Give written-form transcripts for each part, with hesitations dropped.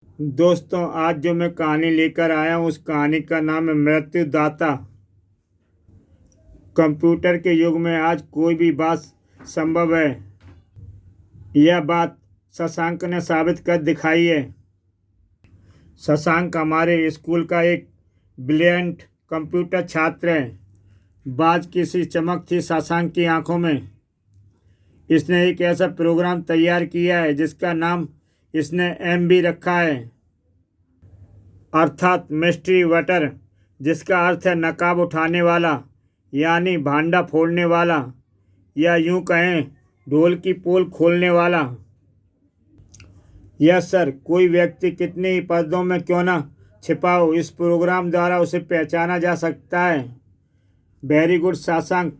दोस्तों, आज जो मैं कहानी लेकर आया हूँ उस कहानी का नाम है मृत्युदाता। कंप्यूटर के युग में आज कोई भी बात संभव है। यह बात शशांक ने साबित कर दिखाई है। शशांक हमारे स्कूल का एक ब्रिलियंट कंप्यूटर छात्र है। बाज की सी चमक थी शशांक की आंखों में। इसने एक ऐसा प्रोग्राम तैयार किया है जिसका नाम इसने MB रखा है, अर्थात मिस्ट्री वटर, जिसका अर्थ है नकाब उठाने वाला, यानी भांडा फोड़ने वाला, या यूं कहें ढोल की पोल खोलने वाला। यस सर, कोई व्यक्ति कितने ही पर्दों में क्यों ना छिपा हो, इस प्रोग्राम द्वारा उसे पहचाना जा सकता है। वेरी गुड शशांक,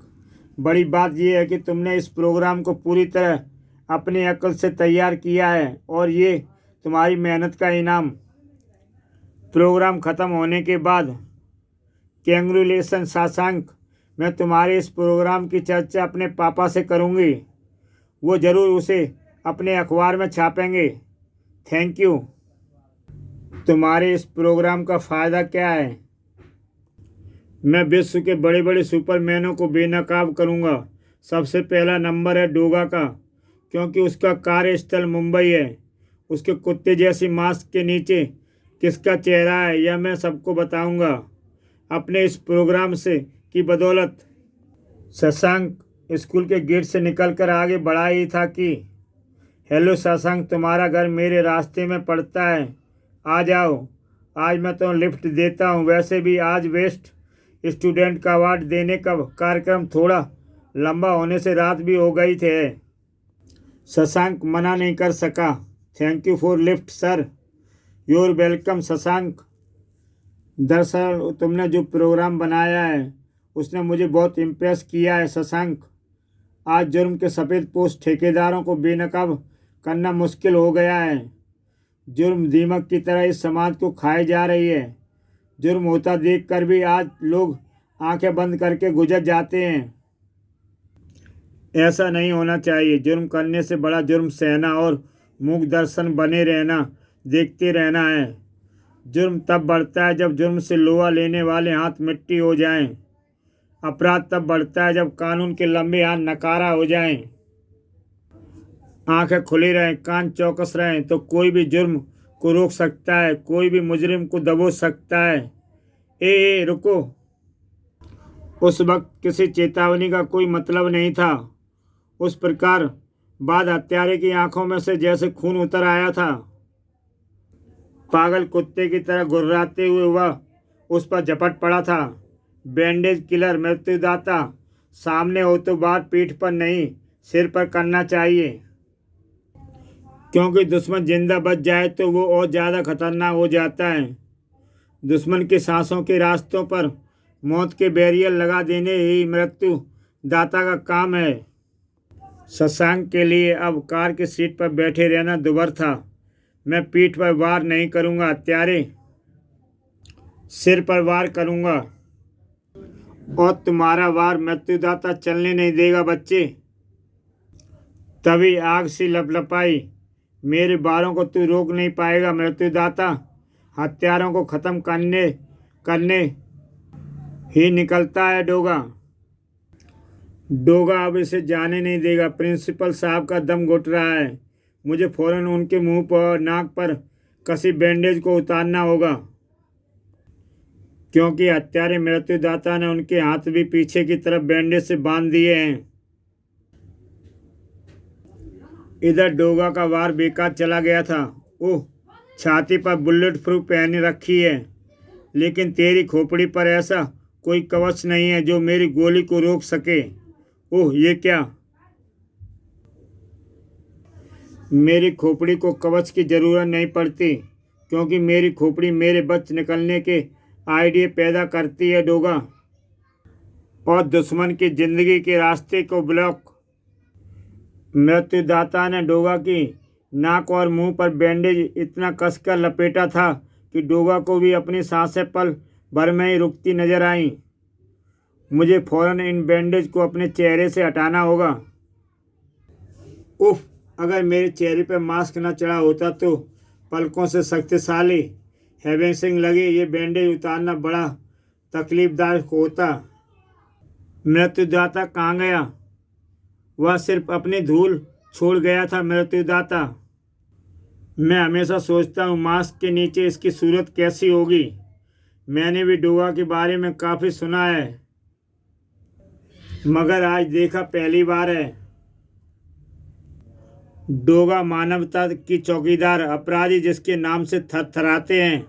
बड़ी बात यह है कि तुमने इस प्रोग्राम को पूरी तरह अपनी अक्ल से तैयार किया है और ये तुम्हारी मेहनत का इनाम। प्रोग्राम ख़त्म होने के बाद कैंग्रेचुलेसन शशांक, मैं तुम्हारे इस प्रोग्राम की चर्चा अपने पापा से करूँगी। वो ज़रूर उसे अपने अखबार में छापेंगे। Thank you. तुम्हारे इस प्रोग्राम का फ़ायदा क्या है? मैं विश्व के बड़े बड़े सुपरमैनों को बेनकाब करूँगा। सबसे पहला नंबर है डोगा का, क्योंकि उसका कार्यस्थल मुंबई है। उसके कुत्ते जैसी मास्क के नीचे किसका चेहरा है यह मैं सबको बताऊंगा अपने इस प्रोग्राम से की बदौलत। शशांक स्कूल के गेट से निकलकर आगे बढ़ा ही था कि हेलो शशांक, तुम्हारा घर मेरे रास्ते में पड़ता है, आ जाओ। आज मैं तो लिफ्ट देता हूँ। वैसे भी आज बेस्ट स्टूडेंट का अवार्ड देने का कार्यक्रम थोड़ा लंबा होने से रात भी हो गई थे। शशांक मना नहीं कर सका। Thank you for lift sir. Your welcome Shashank. दरअसल तुमने जो प्रोग्राम बनाया है उसने मुझे बहुत इम्प्रेस किया है शशांक। आज जुर्म के सफ़ेद पोस्ट ठेकेदारों को बेनकाब करना मुश्किल हो गया है। जुर्म दीमक की तरह इस समाज को खाए जा रही है। जुर्म होता देखकर भी आज लोग आंखें बंद करके गुजर जाते हैं। ऐसा नहीं होना चाहिए। जुर्म करने से बड़ा जुर्म सहना और मूक दर्शन बने रहना, देखते रहना है। जुर्म तब बढ़ता है जब जुर्म से लोहा लेने वाले हाथ मिट्टी हो जाएं। अपराध तब बढ़ता है जब कानून के लंबे हाथ नकारा हो जाएं। आंखें खुली रहें, कान चौकस रहें तो कोई भी जुर्म को रोक सकता है, कोई भी मुजरिम को दबोच सकता है। ए रुको। उस वक्त किसी चेतावनी का कोई मतलब नहीं था। उस प्रकार बाद हत्यारे की आंखों में से जैसे खून उतर आया था। पागल कुत्ते की तरह गुर्राते हुए वह उस पर झपट पड़ा था। बैंडेज किलर मृत्युदाता, सामने हो तो बात पीठ पर नहीं सिर पर करना चाहिए, क्योंकि दुश्मन जिंदा बच जाए तो वो और ज़्यादा खतरनाक हो जाता है। दुश्मन के सांसों के रास्तों पर मौत के बैरियर लगा देने ही मृत्युदाता का काम है। शशांक के लिए अब कार की सीट पर बैठे रहना दुभर था। मैं पीठ पर वार नहीं करूंगा हत्यारे, सिर पर वार करूंगा, और तुम्हारा वार मृत्युदाता चलने नहीं देगा बच्चे। तभी आग सी लपलपाई। मेरे बारों को तू रोक नहीं पाएगा मृत्युदाता। हत्यारों को ख़त्म करने ही निकलता है डोगा। डोगा अब इसे जाने नहीं देगा। प्रिंसिपल साहब का दम घुट रहा है। मुझे फौरन उनके मुंह पर और नाक पर कसी बैंडेज को उतारना होगा, क्योंकि हत्यारे मृत्युदाता ने उनके हाथ भी पीछे की तरफ बैंडेज से बांध दिए हैं। इधर डोगा का वार बेकार चला गया था। ओह, छाती पर बुलेट प्रूफ पहन रखी है, लेकिन तेरी खोपड़ी पर ऐसा कोई कवच नहीं है जो मेरी गोली को रोक सके। ओह, ये क्या? मेरी खोपड़ी को कवच की ज़रूरत नहीं पड़ती, क्योंकि मेरी खोपड़ी मेरे बच निकलने के आइडिया पैदा करती है डोगा, और दुश्मन की ज़िंदगी के रास्ते को ब्लॉक। मृत्युदाता ने डोगा की नाक और मुंह पर बैंडेज इतना कसकर लपेटा था कि डोगा को भी अपनी सांसें पल भर में ही रुकती नजर आईं। मुझे फौरन इन बैंडेज को अपने चेहरे से हटाना होगा। उफ, अगर मेरे चेहरे पर मास्क न चढ़ा होता तो पलकों से शक्तिशाली हैवेंसिंग लगी। ये बैंडेज उतारना बड़ा तकलीफदायक होता। मृत्युदाता कहाँ गया? वह सिर्फ अपनी धूल छोड़ गया था। मृत्युदाता, मैं हमेशा सोचता हूँ मास्क के नीचे इसकी सूरत कैसी होगी। मैंने भी डोगा के बारे में काफ़ी सुना है, मगर आज देखा पहली बार है। डोगा मानवता की चौकीदार, अपराधी जिसके नाम से थरथराते हैं।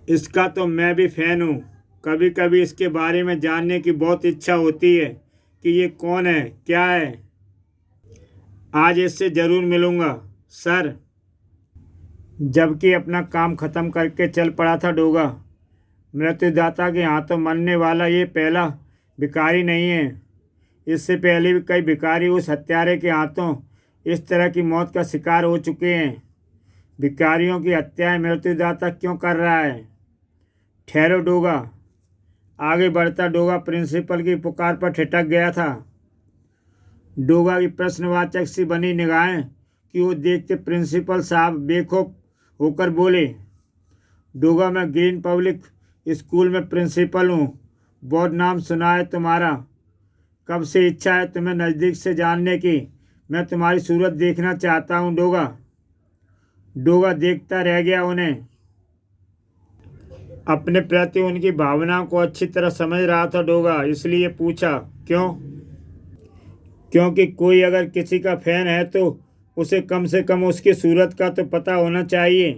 इसका तो मैं भी फैन हूँ। कभी कभी इसके बारे में जानने की बहुत इच्छा होती है कि ये कौन है, क्या है। आज इससे ज़रूर मिलूँगा सर। जबकि अपना काम ख़त्म करके चल पड़ा था डोगा। मृत्युदाता के हाथों मरने वाला ये पहला भिखारी नहीं है। इससे पहले भी कई भिखारी उस हत्यारे के हाथों इस तरह की मौत का शिकार हो चुके हैं। भिखारियों की हत्याएं मृत्युदाता क्यों कर रहा है? ठहरो डोगा। आगे बढ़ता डोगा प्रिंसिपल की पुकार पर ठिठक गया था। डोगा की प्रश्नवाचक सी बनी निगाहें कि वो देखते प्रिंसिपल साहब बेखौफ होकर बोले, डोगा, मैं ग्रीन पब्लिक स्कूल में प्रिंसिपल हूँ। बहुत नाम सुना है तुम्हारा। कब से इच्छा है तुम्हें नज़दीक से जानने की। मैं तुम्हारी सूरत देखना चाहता हूँ डोगा। डोगा देखता रह गया उन्हें। अपने प्रति उनकी भावनाओं को अच्छी तरह समझ रहा था डोगा, इसलिए पूछा, क्यों? क्योंकि कोई अगर किसी का फैन है तो उसे कम से कम उसकी सूरत का तो पता होना चाहिए।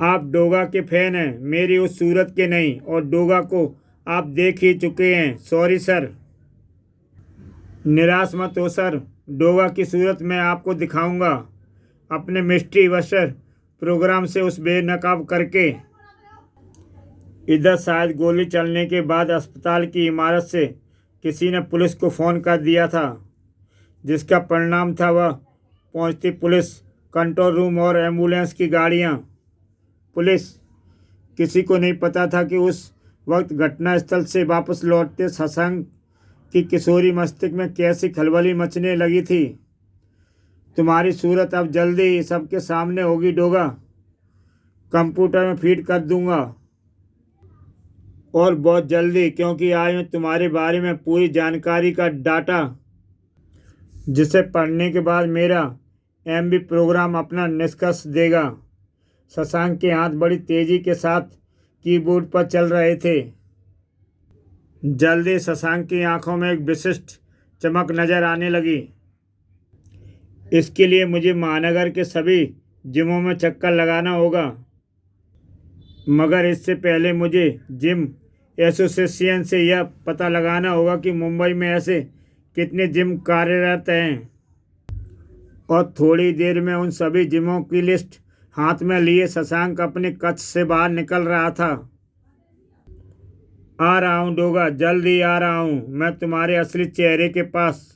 आप डोगा के फैन हैं, मेरी उस सूरत के नहीं, और डोगा को आप देख ही चुके हैं। Sorry sir. निराश मत हो सर, डोगा की सूरत मैं आपको दिखाऊंगा अपने मिस्ट्री बस्टर प्रोग्राम से उस बेनकाब करके। इधर शायद गोली चलने के बाद अस्पताल की इमारत से किसी ने पुलिस को फ़ोन कर दिया था, जिसका परिणाम था वह पहुंचती पुलिस कंट्रोल रूम और एम्बुलेंस की गाड़ियां। पुलिस, किसी को नहीं पता था कि उस वक्त घटनास्थल से वापस लौटते शशांक की किशोरी मस्तिष्क में कैसी खलबली मचने लगी थी। तुम्हारी सूरत अब जल्दी ही सबके सामने होगी डोगा। कंप्यूटर में फीड कर दूंगा, और बहुत जल्दी, क्योंकि आज मैं तुम्हारे बारे में पूरी जानकारी का डाटा, जिसे पढ़ने के बाद मेरा एमबी प्रोग्राम अपना निष्कर्ष देगा। शशांक के हाथ बड़ी तेजी के साथ कीबोर्ड पर चल रहे थे। जल्दी शशांक की आंखों में एक विशिष्ट चमक नजर आने लगी। इसके लिए मुझे महानगर के सभी जिमों में चक्कर लगाना होगा, मगर इससे पहले मुझे जिम एसोसिएशन से यह पता लगाना होगा कि मुंबई में ऐसे कितने जिम कार्यरत हैं, और थोड़ी देर में उन सभी जिमों की लिस्ट हाथ में लिए शशांक अपने कक्ष से बाहर निकल रहा था। आ रहा हूँ डोगा, जल्दी आ रहा हूँ मैं तुम्हारे असली चेहरे के पास।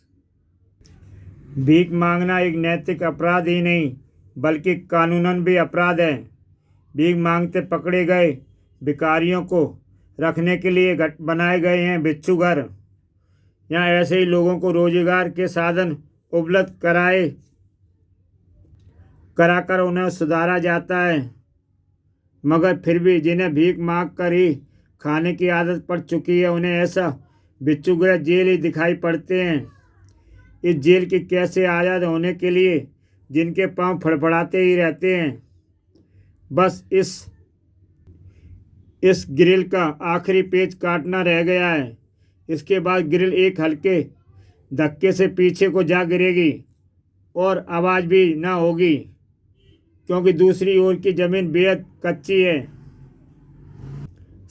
भीख मांगना एक नैतिक अपराध ही नहीं बल्कि कानूनन भी अपराध है। भीख मांगते पकड़े गए भिखारियों को रखने के लिए बनाए गए हैं भिक्षु घर। यहाँ ऐसे ही लोगों को रोजगार के साधन उपलब्ध कराकर उन्हें सुधारा जाता है, मगर फिर भी जिन्हें भीख मांग कर ही खाने की आदत पड़ चुकी है उन्हें ऐसा भिक्षुगृह जेल ही दिखाई पड़ते हैं। इस जेल के कैसे आज़ाद होने के लिए जिनके पांव फड़फड़ाते ही रहते हैं। बस इस ग्रिल का आखिरी पेच काटना रह गया है। इसके बाद ग्रिल एक हल्के धक्के से पीछे को जा गिरेगी और आवाज़ भी ना होगी, क्योंकि दूसरी ओर की ज़मीन बेहद कच्ची है।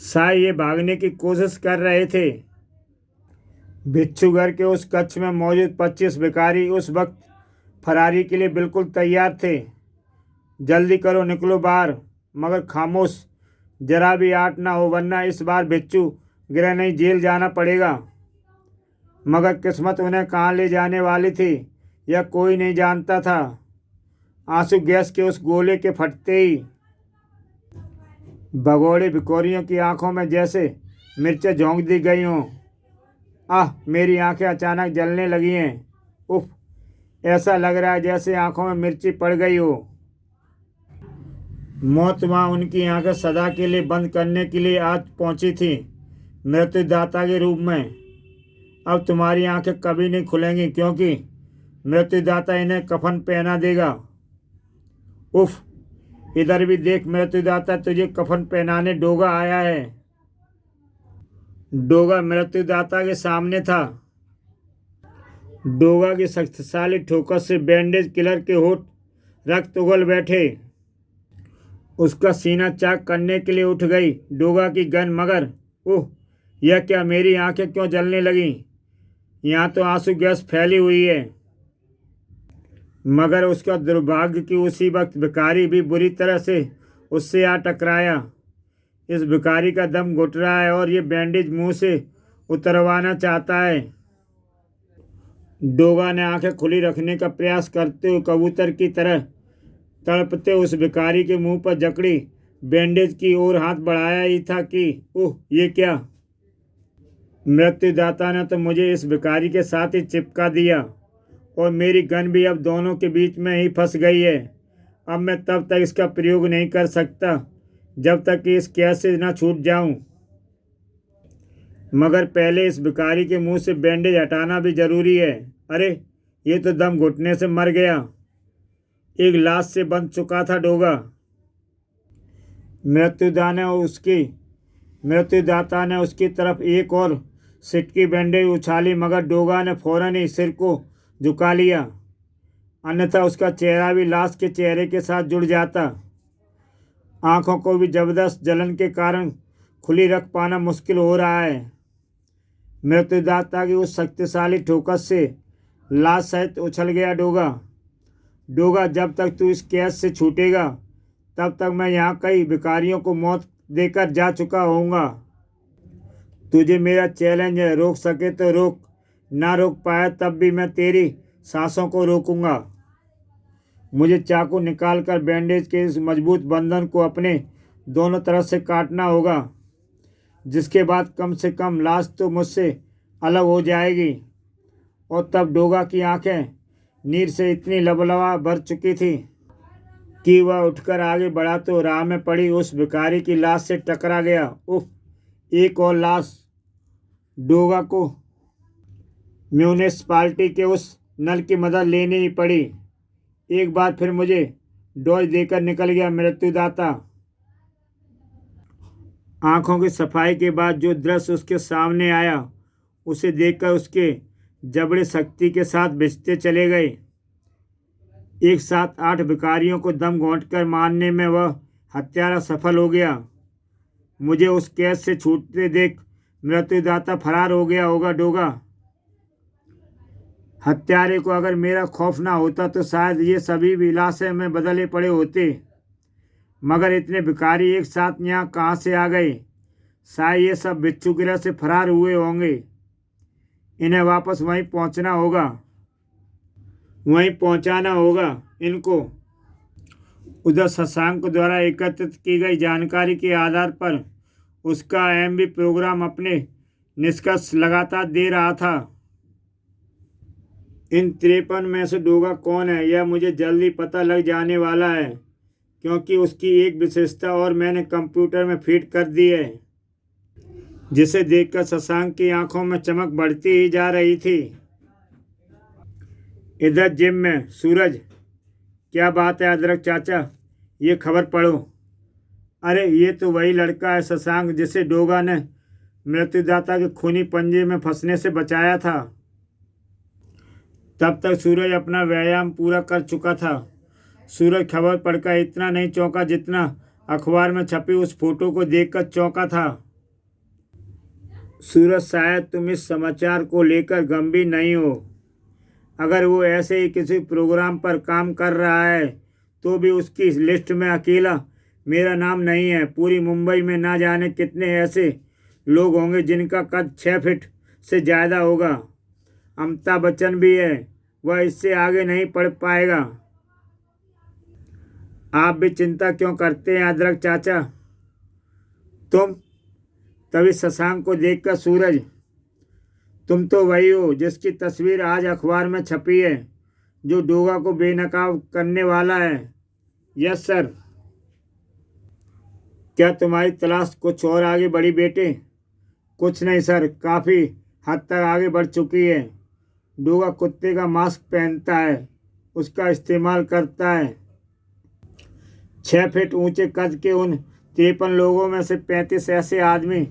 शायद ये भागने की कोशिश कर रहे थे। भिक्षुघर के उस कक्ष में मौजूद 25 भिखारी उस वक्त फरारी के लिए बिल्कुल तैयार थे। जल्दी करो, निकलो बाहर, मगर खामोश, जरा भी आट ना हो, वरना इस बार भिक्षु गृह नहीं जेल जाना पड़ेगा। मगर किस्मत उन्हें कहाँ ले जाने वाली थी यह कोई नहीं जानता था। आंसू गैस के उस गोले के फटते ही भगोड़े भिखारियों की आंखों में जैसे मिर्चें झोंक दी गई हों। आह, मेरी आंखें अचानक जलने लगी हैं। उफ, ऐसा लग रहा है जैसे आंखों में मिर्ची पड़ गई हो। मौत वहाँ उनकी आंखें सदा के लिए बंद करने के लिए आज पहुंची थी, मृत्युदाता के रूप में। अब तुम्हारी आंखें कभी नहीं खुलेंगी, क्योंकि मृत्युदाता इन्हें कफन पहना देगा। उफ, इधर भी देख मृत्युदाता, तुझे कफन पहनाने डोगा आया है। डोगा मृत्युदाता के सामने था। डोगा की शक्तिशाली ठोकर से बैंडेज किलर के होठ रक्त उगल बैठे। उसका सीना चाक करने के लिए उठ गई डोगा की गन, मगर ओह, यह क्या, मेरी आंखें क्यों जलने लगी? यहाँ तो आंसू गैस फैली हुई है। मगर उसका दुर्भाग्य कि उसी वक्त भिखारी भी बुरी तरह से उससे आ टकराया। इस भिखारी का दम घुट रहा है और ये बैंडेज मुंह से उतरवाना चाहता है। डोगा ने आंखें खुली रखने का प्रयास करते हुए कबूतर की तरह तड़पते उस भिखारी के मुंह पर जकड़ी बैंडेज की ओर हाथ बढ़ाया ही था कि ओह, ये क्या! मृत्युदाता ने तो मुझे इस भिखारी के साथ ही चिपका दिया और मेरी गन भी अब दोनों के बीच में ही फंस गई है। अब मैं तब तक इसका प्रयोग नहीं कर सकता जब तक कि इस कैद से न छूट जाऊं। मगर पहले इस भिखारी के मुंह से बैंडेज हटाना भी जरूरी है। अरे, ये तो दम घुटने से मर गया। एक लाश से बन चुका था डोगा। मृत्युदाता ने उसकी तरफ एक और सिटकी बैंडेज उछाली, मगर डोगा ने फौरन ही सिर को झुका लिया, अन्यथा उसका चेहरा भी लाश के चेहरे के साथ जुड़ जाता। आंखों को भी जबरदस्त जलन के कारण खुली रख पाना मुश्किल हो रहा है। मृत्युदाता की उस शक्तिशाली ठोकर से लाश सहित उछल गया डोगा, जब तक तू इस कैद से छूटेगा तब तक मैं यहाँ कई भिखारियों को मौत देकर जा चुका होऊंगा। तुझे मेरा चैलेंज है, रोक सके तो रोक, ना रोक पाया तब भी मैं तेरी सांसों को रोकूंगा। मुझे चाकू निकालकर बैंडेज के इस मजबूत बंधन को अपने दोनों तरफ से काटना होगा, जिसके बाद कम से कम लाश तो मुझसे अलग हो जाएगी। और तब डोगा की आंखें नीर से इतनी लबलबा भर चुकी थी कि वह उठकर आगे बढ़ा तो राह में पड़ी उस भिखारी की लाश से टकरा गया। उफ, एक और लाश! डोगा को म्यूनिसिपालिटी के उस नल की मदद लेनी ही पड़ी। एक बार फिर मुझे डोज देकर निकल गया मृत्युदाता। आंखों की सफाई के बाद जो दृश्य उसके सामने आया, उसे देखकर उसके जबड़े शक्ति के साथ भिजते चले गए। एक साथ 8 भिखारियों को दम घोंटकर मारने में वह हत्यारा सफल हो गया। मुझे उस कैद से छूटते देख मृत्युदाता फरार हो गया होगा डोगा। हत्यारे को अगर मेरा खौफ ना होता तो शायद ये सभी विलासे में बदले पड़े होते। मगर इतने भिखारी एक साथ यहाँ कहाँ से आ गए? शायद ये सब बिच्छू गिरह से फरार हुए होंगे। इन्हें वापस वहीं पहुंचाना होगा इनको। उधर शशांक द्वारा एकत्रित की गई जानकारी के आधार पर उसका एमबी प्रोग्राम अपने निष्कर्ष लगातार दे रहा था। इन 53 में से डोगा कौन है, यह मुझे जल्दी पता लग जाने वाला है, क्योंकि उसकी एक विशेषता और मैंने कंप्यूटर में फीड कर दी है, जिसे देखकर शशांक की आंखों में चमक बढ़ती ही जा रही थी। इधर जिम में सूरज, क्या बात है अदरक चाचा, ये खबर पढ़ो। अरे, ये तो वही लड़का है शशांक, जिसे डोगा ने मृत्युदाता के खूनी पंजे में फंसने से बचाया था। तब तक सूरज अपना व्यायाम पूरा कर चुका था। सूरज खबर पढ़कर इतना नहीं चौंका जितना अखबार में छपी उस फोटो को देखकर चौंका था। सूरज, शायद तुम इस समाचार को लेकर गंभीर नहीं हो। अगर वो ऐसे ही किसी प्रोग्राम पर काम कर रहा है तो भी उसकी लिस्ट में अकेला मेरा नाम नहीं है। पूरी मुंबई में ना जाने कितने ऐसे लोग होंगे जिनका कद 6 फीट से ज़्यादा होगा। अमिताभ बच्चन भी है, वह इससे आगे नहीं बढ़ पाएगा। आप भी चिंता क्यों करते हैं अदरक चाचा? तुम? तभी शशांक को देखकर सूरज, तुम तो वही हो जिसकी तस्वीर आज अखबार में छपी है। जो डोगा को बेनकाब करने वाला है। Yes sir. क्या तुम्हारी तलाश कुछ और आगे बढ़ी बेटे? कुछ नहीं सर, काफ़ी हद तक आगे बढ़ चुकी है। डोगा कुत्ते का मास्क पहनता है, उसका इस्तेमाल करता है। 6 फीट ऊंचे कद के उन 53 लोगों में से 35 ऐसे आदमी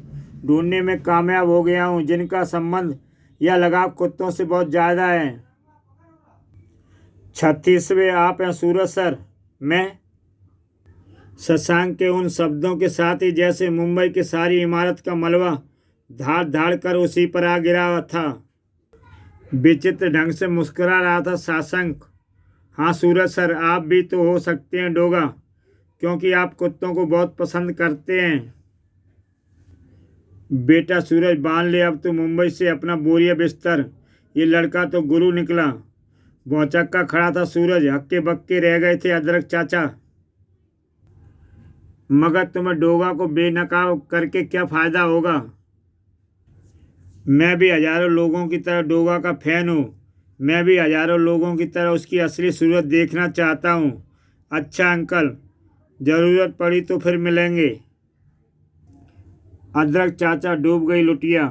ढूंढने में कामयाब हो गया हूं जिनका संबंध या लगाव कुत्तों से बहुत ज़्यादा है। 36वें आप हैं सूरज सर। मैं? शशांक के उन शब्दों के साथ ही जैसे मुंबई की सारी इमारत का मलबा धाड़ धाड़ कर उसी पर आ गिरा था। विचित्र ढंग से मुस्कुरा रहा था शशांक। हाँ सूरज सर, आप भी तो हो सकते हैं डोगा, क्योंकि आप कुत्तों को बहुत पसंद करते हैं। बेटा सूरज, बांध ले अब तो मुंबई से अपना बोरिया बिस्तर। ये लड़का तो गुरु निकला। भौचक्का खड़ा था सूरज, हक्के बक्के रह गए थे अदरक चाचा। मगर तुम्हें डोगा को बेनकाब करके क्या फ़ायदा होगा? मैं भी हजारों लोगों की तरह डोगा का फ़ैन हूँ। मैं भी हजारों लोगों की तरह उसकी असली सूरत देखना चाहता हूँ। अच्छा अंकल, ज़रूरत पड़ी तो फिर मिलेंगे। अदरक चाचा डूब गई लुटिया।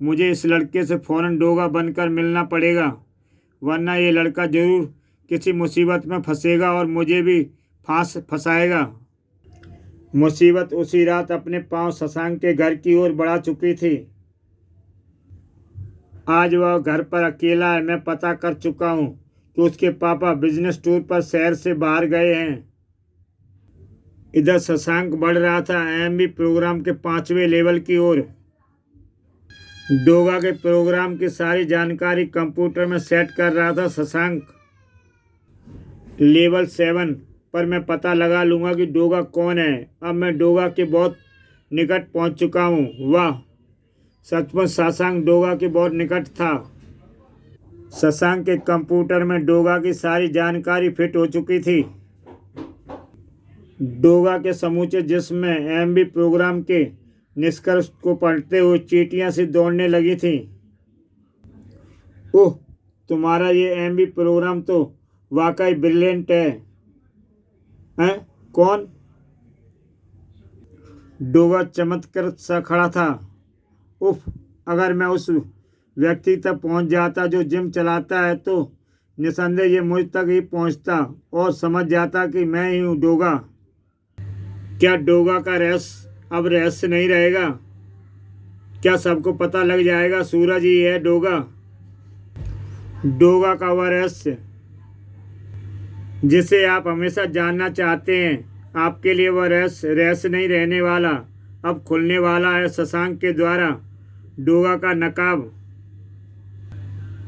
मुझे इस लड़के से फ़ौरन डोगा बनकर मिलना पड़ेगा, वरना ये लड़का ज़रूर किसी मुसीबत में फंसेगा और मुझे भी फंसाएगा। मुसीबत उसी रात अपने पांव शशांक के घर की ओर बढ़ा चुकी थी। आज वह घर पर अकेला है। मैं पता कर चुका हूँ कि उसके पापा बिजनेस टूर पर शहर से बाहर गए हैं। इधर शशांक बढ़ रहा था एमबी प्रोग्राम के 5वें लेवल की ओर। डोगा के प्रोग्राम की सारी जानकारी कंप्यूटर में सेट कर रहा था शशांक। लेवल 7 पर मैं पता लगा लूँगा कि डोगा कौन है। अब मैं डोगा के बहुत निकट पहुँच चुका हूँ। वाह, सचमुच शशांक डोगा के बहुत निकट था। शशांक के कंप्यूटर में डोगा की सारी जानकारी फिट हो चुकी थी। डोगा के समूचे जिस्म में एमबी प्रोग्राम के निष्कर्ष को पढ़ते हुए चींटियां सी दौड़ने लगी थी। ओह, तुम्हारा ये एमबी प्रोग्राम तो वाकई ब्रिलियंट है। हैं? कौन? डोगा चमत्कृत सा खड़ा था। उफ, अगर मैं उस व्यक्ति तक पहुंच जाता जो जिम चलाता है तो निसंदेह ये मुझ तक ही पहुंचता और समझ जाता कि मैं ही हूँ डोगा। क्या डोगा का रहस्य अब रहस्य नहीं रहेगा? क्या सबको पता लग जाएगा सूरज ही है डोगा? डोगा का वह रहस्य जिसे आप हमेशा जानना चाहते हैं, आपके लिए वह रहस्य नहीं रहने वाला, अब खुलने वाला है शशांक के द्वारा। डोगा का नकाब।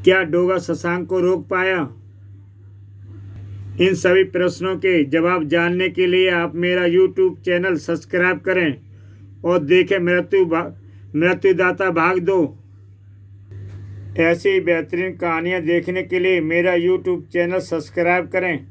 क्या डोगा शशांक को रोक पाया? इन सभी प्रश्नों के जवाब जानने के लिए आप मेरा YouTube चैनल सब्सक्राइब करें और देखें मृत्युदाता भाग 2। ऐसी बेहतरीन कहानियाँ देखने के लिए मेरा YouTube चैनल सब्सक्राइब करें।